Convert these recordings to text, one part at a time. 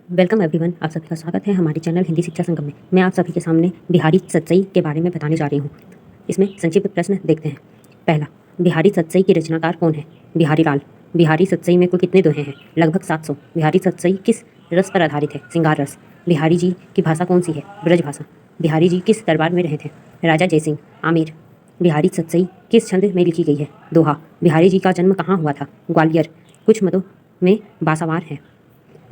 Welcome everyone, आप सभी का स्वागत है हमारे चैनल हिंदी शिक्षा संगम में। मैं आप सभी के सामने बिहारी सतसई के बारे में बताने जा रही हूँ। इसमें संक्षिप्त प्रश्न देखते हैं। पहला, बिहारी सतसई के रचनाकार कौन है? बिहारी लाल। बिहारी सतसई में कुल कितने दोहे हैं? लगभग 700। बिहारी सतसई किस रस पर आधारित है? श्रृंगार रस। बिहारी जी की भाषा कौन सी है? ब्रज भाषा। बिहारी जी किस दरबार में रहे थे? राजा जयसिंह, आमेर। बिहारी सतसई किस छंद में लिखी गई है? दोहा। बिहारी जी का जन्म कहाँ हुआ था? ग्वालियर। कुछ मदों में बासावार है।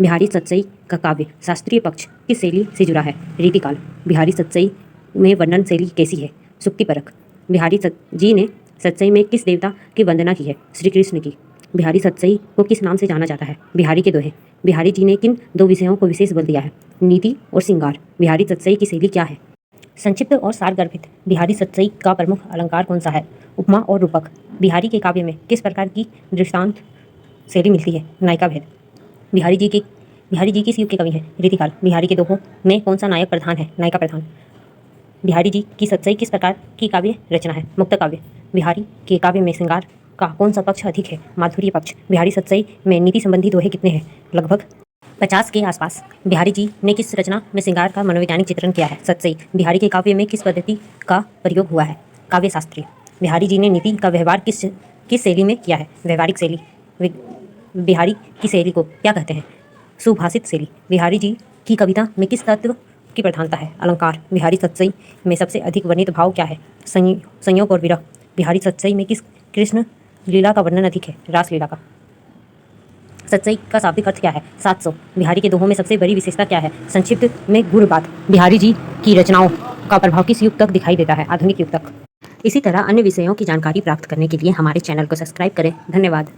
बिहारी सतसई का काव्य शास्त्रीय पक्ष किस शैली से जुड़ा है? रीतिकाल। बिहारी सतसई में वर्णन शैली कैसी है? सुक्तिपरक। बिहारी जी ने सतसई में किस देवता की वंदना की है? श्री कृष्ण की। बिहारी सतसई को किस नाम से जाना जाता है? बिहारी के दोहे। बिहारी जी ने किन दो विषयों को विशेष बल दिया है? नीति और श्रृंगार। बिहारी सतसई की शैली क्या है? संक्षिप्त और सारगर्भित। बिहारी सतसई का प्रमुख अलंकार कौन सा है? उपमा और रूपक। बिहारी के काव्य में किस प्रकार की दृष्टांत शैली मिलती है? नायिका भेद। बिहारी जी किस युग के कवि हैं? रीतिकाल। बिहारी के दोहों में कौन सा नायक प्रधान है? नायिका प्रधान। बिहारी जी की सतसई किस प्रकार की काव्य रचना है? मुक्त काव्य। बिहारी के काव्य में श्रृंगार का कौन सा पक्ष अधिक है? माधुर्य पक्ष। बिहारी सतसई में नीति संबंधी दोहे कितने हैं? लगभग 50 के आसपास। बिहारी जी ने किस रचना में श्रृंगार का मनोवैज्ञानिक चित्रण किया है? सतसई। बिहारी के काव्य में किस पद्धति का प्रयोग हुआ है? काव्य शास्त्रीय। बिहारी जी ने नीति का व्यवहार किस शैली में किया है? व्यवहारिक शैली। बिहारी की शैली को क्या कहते हैं? सुभाषित शैली। बिहारी जी की कविता में किस तत्व की प्रधानता है? अलंकार। बिहारी सतसई में सबसे अधिक वर्णित भाव क्या है? संयोग और विरह। बिहारी सतसई में किस कृष्ण लीला का वर्णन अधिक है? रासलीला का। सतसई का शाब्दिक अर्थ क्या है? 700। बिहारी के दोहों में सबसे बड़ी विशेषता क्या है? संक्षिप्त में गुण बात। बिहारी जी की रचनाओं का प्रभाव किस युग तक दिखाई देता है? आधुनिक युग तक। इसी तरह अन्य विषयों की जानकारी प्राप्त करने के लिए हमारे चैनल को सब्सक्राइब करें। धन्यवाद।